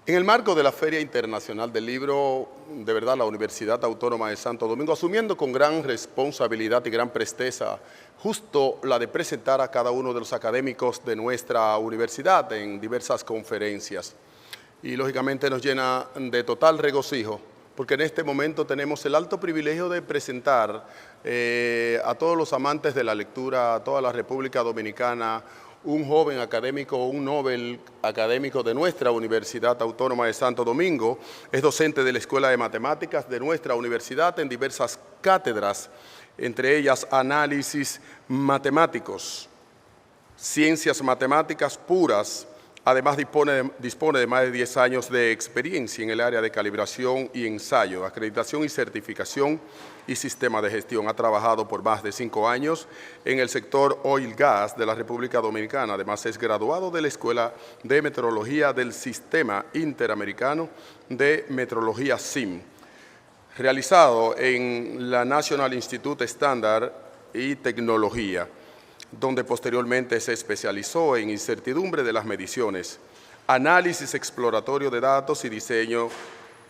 En el marco de la Feria Internacional del Libro, de verdad, la Universidad Autónoma de Santo Domingo, asumiendo con gran responsabilidad y gran presteza, justo la de presentar a cada uno de los académicos de nuestra universidad en diversas conferencias. Y lógicamente nos llena de total regocijo, porque en este momento tenemos el alto privilegio de presentar a todos los amantes de la lectura, a toda la República Dominicana, un joven académico, un Nobel académico de nuestra Universidad Autónoma de Santo Domingo. Es docente de la Escuela de Matemáticas de nuestra universidad en diversas cátedras, entre ellas análisis matemáticos, ciencias matemáticas puras. Además, dispone de más de 10 años de experiencia en el área de calibración y ensayo, acreditación y certificación y sistema de gestión. Ha trabajado por más de 5 años en el sector oil gas de la República Dominicana. Además, es graduado de la Escuela de Metrología del Sistema Interamericano de Metrología SIM, realizado en la National Institute Standard y Tecnología, donde posteriormente se especializó en incertidumbre de las mediciones, análisis exploratorio de datos y diseño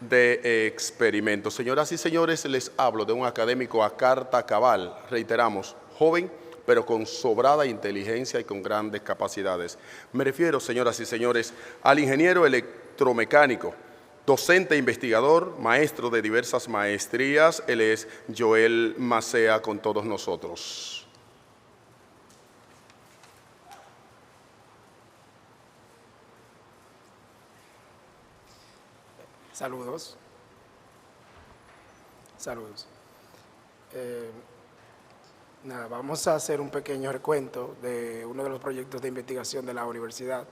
de experimentos. Señoras y señores, les hablo de un académico a carta cabal, reiteramos, joven, pero con sobrada inteligencia y con grandes capacidades. Me refiero, señoras y señores, al ingeniero electromecánico, docente e investigador, maestro de diversas maestrías. Él es Joel Macea con todos nosotros. Saludos. Saludos. Vamos a hacer un pequeño recuento de uno de los proyectos de investigación de la universidad.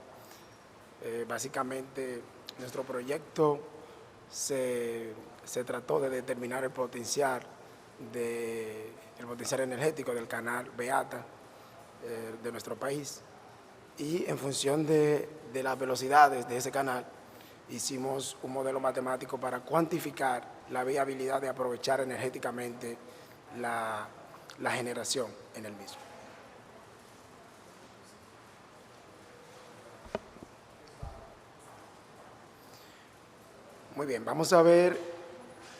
Básicamente, nuestro proyecto se trató de determinar el potencial energético del canal Beata de nuestro país, y en función de las velocidades de ese canal, hicimos un modelo matemático para cuantificar la viabilidad de aprovechar energéticamente la generación en el mismo. Muy bien, vamos a ver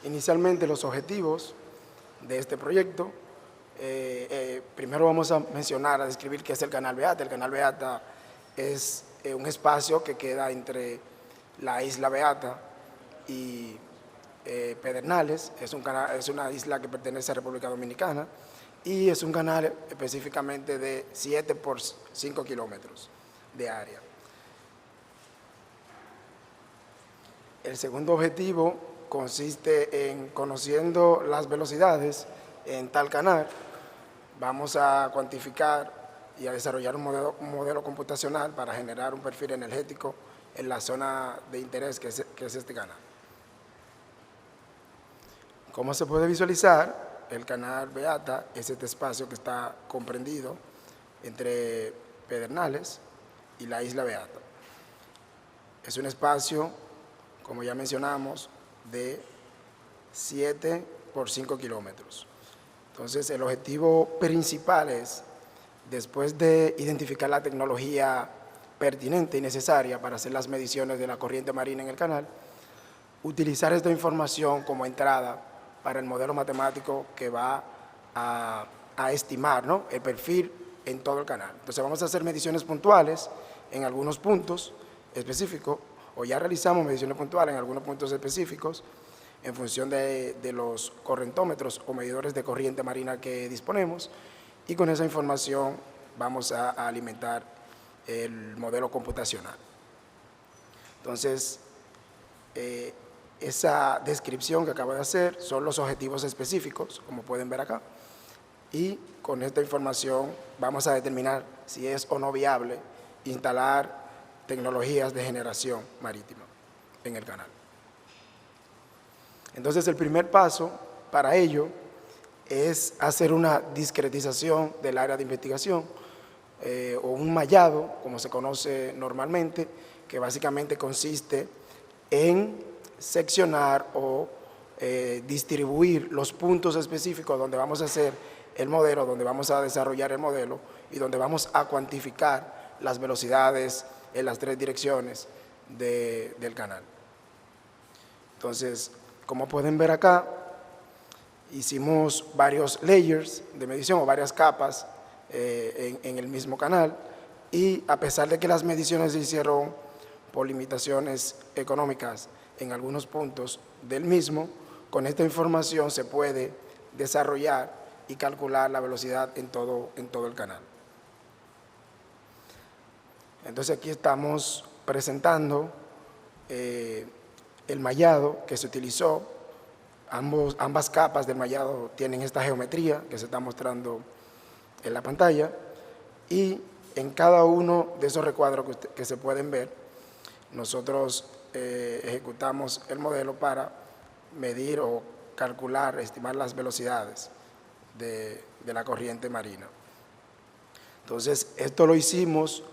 inicialmente los objetivos de este proyecto. Primero vamos a describir qué es el canal Beata. El canal Beata es un espacio que queda entre la isla Beata y Pedernales. Es una isla que pertenece a República Dominicana y es un canal específicamente de 7 por 5 kilómetros de área. El segundo objetivo consiste en, conociendo las velocidades en tal canal, vamos a cuantificar y a desarrollar un modelo computacional para generar un perfil energético en la zona de interés que es este canal. ¿Cómo se puede visualizar? El canal Beata es este espacio que está comprendido entre Pedernales y la isla Beata. Es un espacio, como ya mencionamos, de 7 por 5 kilómetros. Entonces, el objetivo principal es, después de identificar la tecnología pertinente y necesaria para hacer las mediciones de la corriente marina en el canal, utilizar esta información como entrada para el modelo matemático que va a estimar, ¿no?, el perfil en todo el canal. Entonces vamos a hacer mediciones puntuales en algunos puntos específicos, o ya realizamos mediciones puntuales en algunos puntos específicos en función de los correntómetros o medidores de corriente marina que disponemos, y con esa información vamos a alimentar el modelo computacional. Entonces, esa descripción que acabo de hacer son los objetivos específicos, como pueden ver acá, y con esta información vamos a determinar si es o no viable instalar tecnologías de generación marítima en el canal. Entonces, el primer paso para ello es hacer una discretización del área de investigación, o un mallado, como se conoce normalmente, que básicamente consiste en seccionar o distribuir los puntos específicos donde vamos a hacer el modelo, donde vamos a desarrollar el modelo y donde vamos a cuantificar las velocidades en las 3 direcciones del canal. Entonces, como pueden ver acá, hicimos varios layers de medición o varias capas en el mismo canal, y a pesar de que las mediciones se hicieron por limitaciones económicas en algunos puntos del mismo, con esta información se puede desarrollar y calcular la velocidad en todo el canal. Entonces aquí estamos presentando el mallado que se utilizó. Ambas capas del mallado tienen esta geometría que se está mostrando en la pantalla, y en cada uno de esos recuadros que se pueden ver, nosotros ejecutamos el modelo para medir o calcular, estimar las velocidades de la corriente marina. Entonces, esto lo hicimos,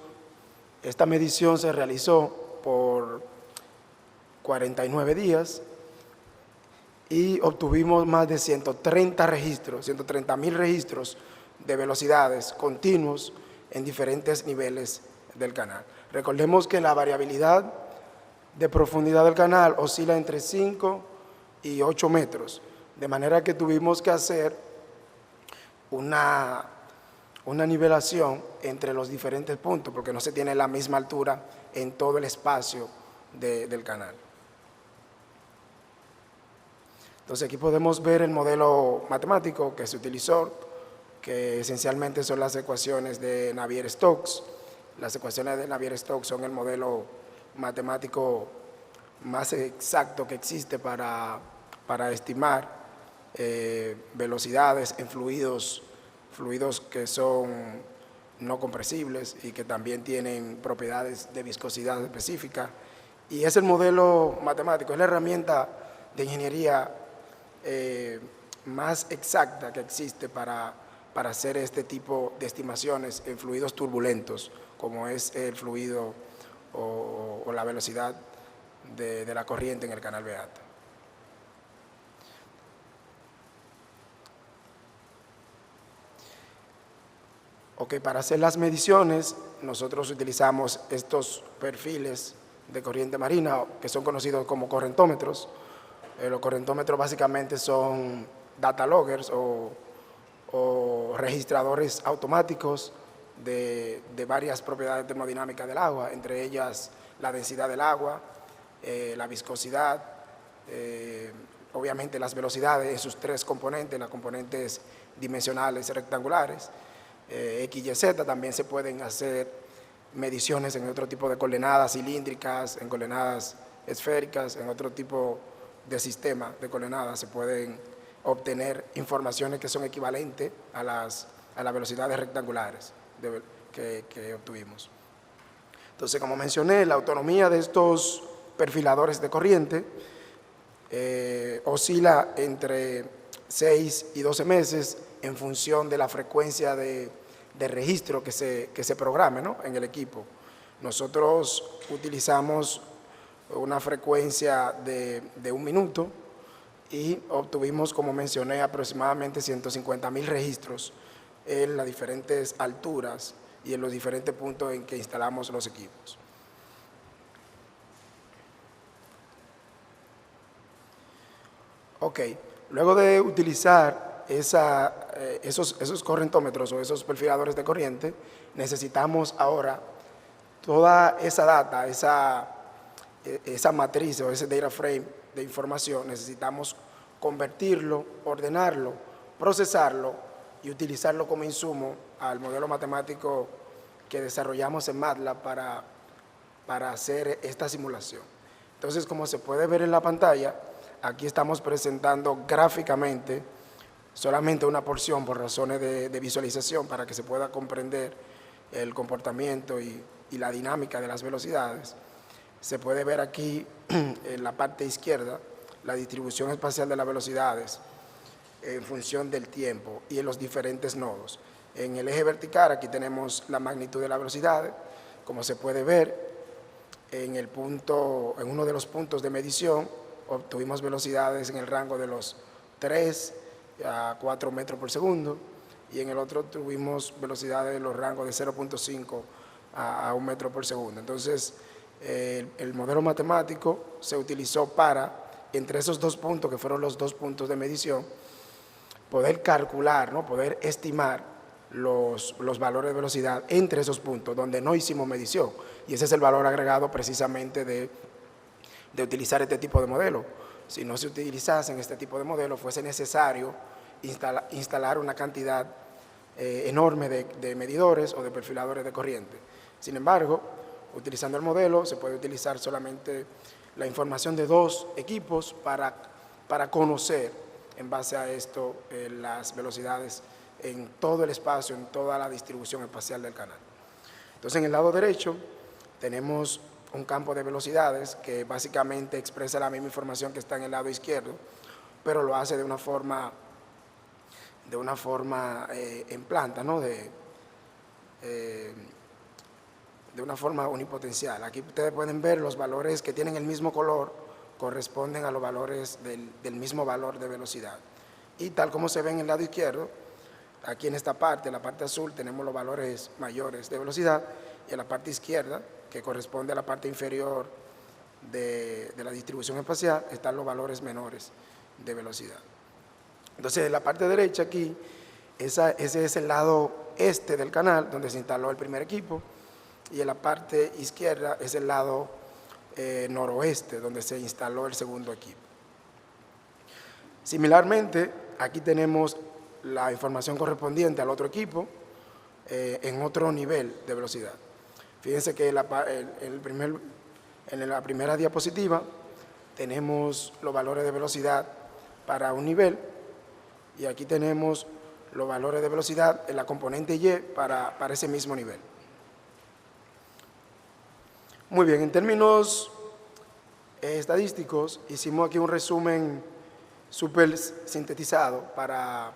esta medición se realizó por 49 días y obtuvimos más de 130.000 registros de velocidades continuos en diferentes niveles del canal. Recordemos que la variabilidad de profundidad del canal oscila entre 5 y 8 metros, de manera que tuvimos que hacer una nivelación entre los diferentes puntos, porque no se tiene la misma altura en todo el espacio del canal. Entonces aquí podemos ver el modelo matemático que se utilizó, que esencialmente son las ecuaciones de Navier-Stokes. Las ecuaciones de Navier-Stokes son el modelo matemático más exacto que existe para estimar velocidades en fluidos que son no compresibles y que también tienen propiedades de viscosidad específica. Y es el modelo matemático, es la herramienta de ingeniería más exacta que existe para hacer este tipo de estimaciones en fluidos turbulentos, como es el fluido o la velocidad de la corriente en el canal Beata. Ok, para hacer las mediciones, nosotros utilizamos estos perfiles de corriente marina, que son conocidos como correntómetros. Los correntómetros básicamente son data loggers o registradores automáticos de varias propiedades termodinámicas del agua, entre ellas la densidad del agua, la viscosidad, obviamente las velocidades en sus tres componentes, las componentes dimensionales rectangulares, X y Z. También se pueden hacer mediciones en otro tipo de coordenadas cilíndricas, en coordenadas esféricas, en otro tipo de sistema de coordenadas se pueden obtener informaciones que son equivalentes a las velocidades rectangulares que obtuvimos. Entonces, como mencioné, la autonomía de estos perfiladores de corriente oscila entre 6 y 12 meses en función de la frecuencia de registro que se programe, ¿no?, en el equipo. Nosotros utilizamos una frecuencia de 1 minuto y obtuvimos, como mencioné, aproximadamente 150.000 registros en las diferentes alturas y en los diferentes puntos en que instalamos los equipos. Ok, luego de utilizar esos correntómetros o esos perfiladores de corriente, necesitamos ahora toda esa data, esa matriz o ese data frame de información, necesitamos convertirlo, ordenarlo, procesarlo y utilizarlo como insumo al modelo matemático que desarrollamos en MATLAB para hacer esta simulación. Entonces, como se puede ver en la pantalla, aquí estamos presentando gráficamente solamente una porción por razones de visualización para que se pueda comprender el comportamiento y la dinámica de las velocidades. Se puede ver aquí en la parte izquierda la distribución espacial de las velocidades en función del tiempo y en los diferentes nodos. En el eje vertical aquí tenemos la magnitud de la velocidad. Como se puede ver, en uno de los puntos de medición obtuvimos velocidades en el rango de los 3 a 4 metros por segundo, y en el otro tuvimos velocidades en los rangos de 0.5 a 1 metro por segundo. Entonces, El modelo matemático se utilizó para, entre esos dos puntos, que fueron los dos puntos de medición, poder calcular, ¿no? Poder estimar los valores de velocidad entre esos puntos donde no hicimos medición. Y ese es el valor agregado precisamente de utilizar este tipo de modelo. Si no se utilizasen este tipo de modelo, fuese necesario instalar una cantidad enorme de medidores o de perfiladores de corriente. Sin embargo, utilizando el modelo, se puede utilizar solamente la información de dos equipos para conocer, en base a esto, las velocidades en todo el espacio, en toda la distribución espacial del canal. Entonces, en el lado derecho tenemos un campo de velocidades que básicamente expresa la misma información que está en el lado izquierdo, pero lo hace de una forma en planta, ¿no? De una forma unipotencial. Aquí ustedes pueden ver los valores que tienen el mismo color, corresponden a los valores del mismo valor de velocidad. Y tal como se ve en el lado izquierdo, aquí en esta parte, la parte azul, tenemos los valores mayores de velocidad, y en la parte izquierda, que corresponde a la parte inferior de la distribución espacial, están los valores menores de velocidad. Entonces, en la parte derecha aquí, ese es el lado este del canal, donde se instaló el primer equipo, y en la parte izquierda es el lado noroeste, donde se instaló el segundo equipo. Similarmente, aquí tenemos la información correspondiente al otro equipo en otro nivel de velocidad. Fíjense que en la primera diapositiva tenemos los valores de velocidad para un nivel, y aquí tenemos los valores de velocidad en la componente Y para ese mismo nivel. Muy bien, en términos estadísticos, hicimos aquí un resumen súper sintetizado para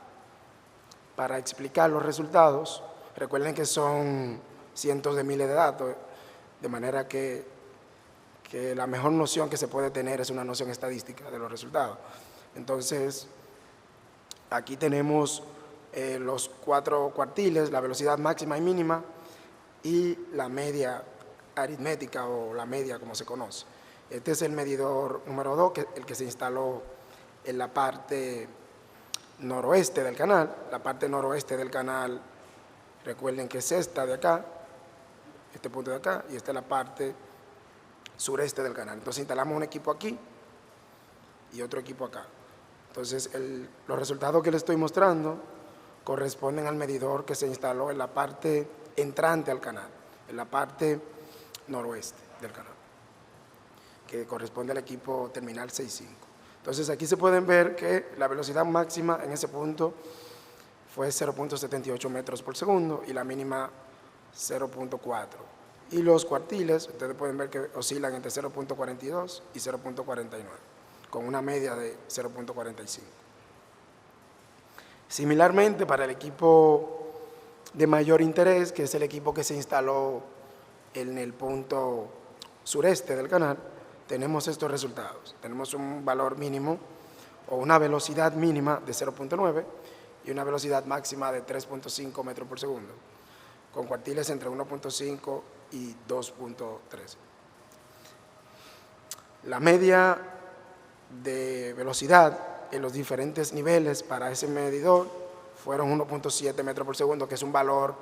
explicar los resultados. Recuerden que son cientos de miles de datos, de manera que la mejor noción que se puede tener es una noción estadística de los resultados. Entonces, aquí tenemos los 4 cuartiles, la velocidad máxima y mínima, y la media aritmética, o la media como se conoce. Este es el medidor número 2, el que se instaló en la parte noroeste del canal. La parte noroeste del canal, recuerden que es esta de acá, este punto de acá, y esta es la parte sureste del canal. Entonces instalamos un equipo aquí y otro equipo acá. Entonces los resultados que les estoy mostrando corresponden al medidor que se instaló en la parte entrante al canal, en la parte noroeste del canal, que corresponde al equipo terminal 6.5. Entonces aquí se pueden ver que la velocidad máxima en ese punto fue 0.78 metros por segundo y la mínima 0.4. Y los cuartiles, ustedes pueden ver que oscilan entre 0.42 y 0.49, con una media de 0.45. Similarmente, para el equipo de mayor interés, que es el equipo que se instaló en el punto sureste del canal, tenemos estos resultados. Tenemos un valor mínimo o una velocidad mínima de 0.9 y una velocidad máxima de 3.5 metros por segundo, con cuartiles entre 1.5 y 2.13. La media de velocidad en los diferentes niveles para ese medidor fueron 1.7 metros por segundo, que es un valor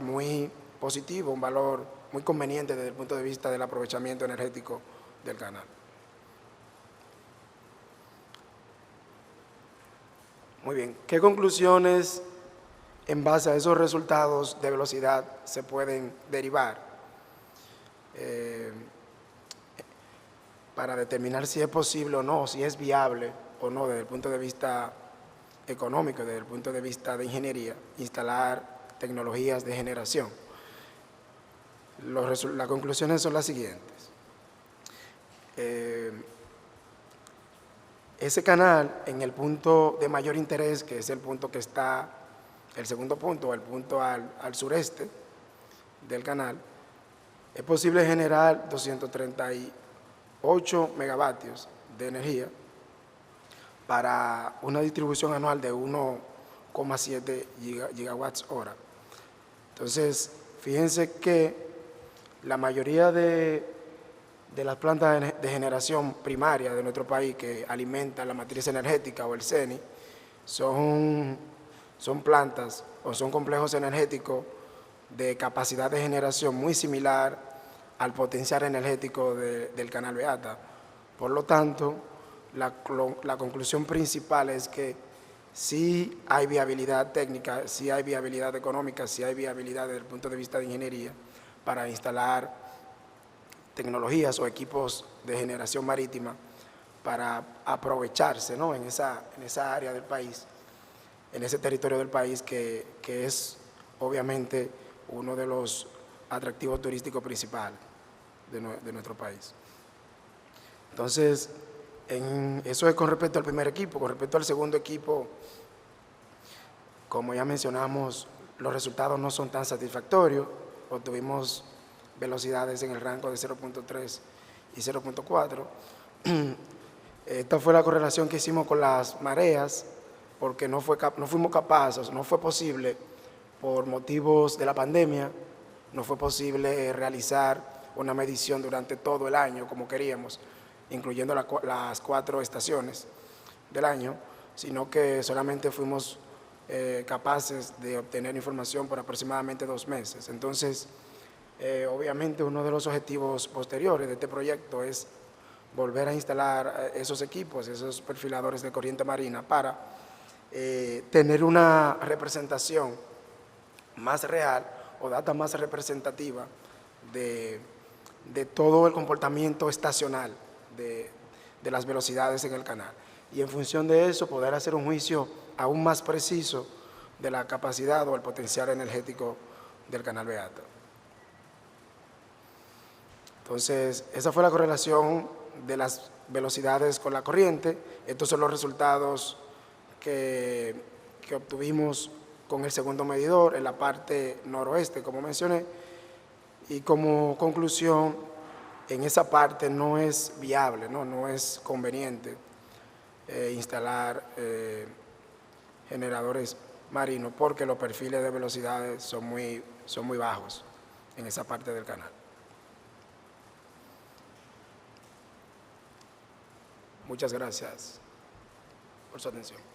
muy positivo, un valor muy conveniente desde el punto de vista del aprovechamiento energético del canal. Muy bien, ¿qué conclusiones en base a esos resultados de velocidad se pueden derivar para determinar si es posible o no, si es viable o no desde el punto de vista económico, desde el punto de vista de ingeniería, instalar tecnologías de generación? Las conclusiones son las siguientes. Ese canal, en el punto de mayor interés, que es el punto que está, el segundo punto, el punto al sureste del canal, es posible generar 238 megavatios de energía para una distribución anual de 1,7 gigawatts hora. Entonces, fíjense que La mayoría de las plantas de generación primaria de nuestro país que alimentan la matriz energética o el CENI son plantas o son complejos energéticos de capacidad de generación muy similar al potencial energético del Canal Beata. Por lo tanto, la conclusión principal es que sí hay viabilidad técnica, sí hay viabilidad económica, sí hay viabilidad desde el punto de vista de ingeniería para instalar tecnologías o equipos de generación marítima para aprovecharse, ¿no?, en esa área del país, en ese territorio del país que es obviamente uno de los atractivos turísticos principales de nuestro país. Entonces, eso es con respecto al primer equipo. Con respecto al segundo equipo, como ya mencionamos, los resultados no son tan satisfactorios. Obtuvimos velocidades en el rango de 0.3 y 0.4. Esta fue la correlación que hicimos con las mareas, porque no fuimos capaces, no fue posible, por motivos de la pandemia, no fue posible realizar una medición durante todo el año como queríamos, incluyendo las 4 estaciones del año, sino que solamente fuimos capaces de obtener información por aproximadamente 2 meses. Entonces, obviamente uno de los objetivos posteriores de este proyecto es volver a instalar esos equipos, esos perfiladores de corriente marina para tener una representación más real o data más representativa de todo el comportamiento estacional de las velocidades en el canal. Y en función de eso poder hacer un juicio aún más preciso de la capacidad o el potencial energético del Canal Beata. Entonces, esa fue la correlación de las velocidades con la corriente. Estos son los resultados que obtuvimos con el segundo medidor en la parte noroeste, como mencioné, y como conclusión, en esa parte no es viable, no es conveniente instalar generadores marinos porque los perfiles de velocidades son muy bajos en esa parte del canal. Muchas gracias por su atención.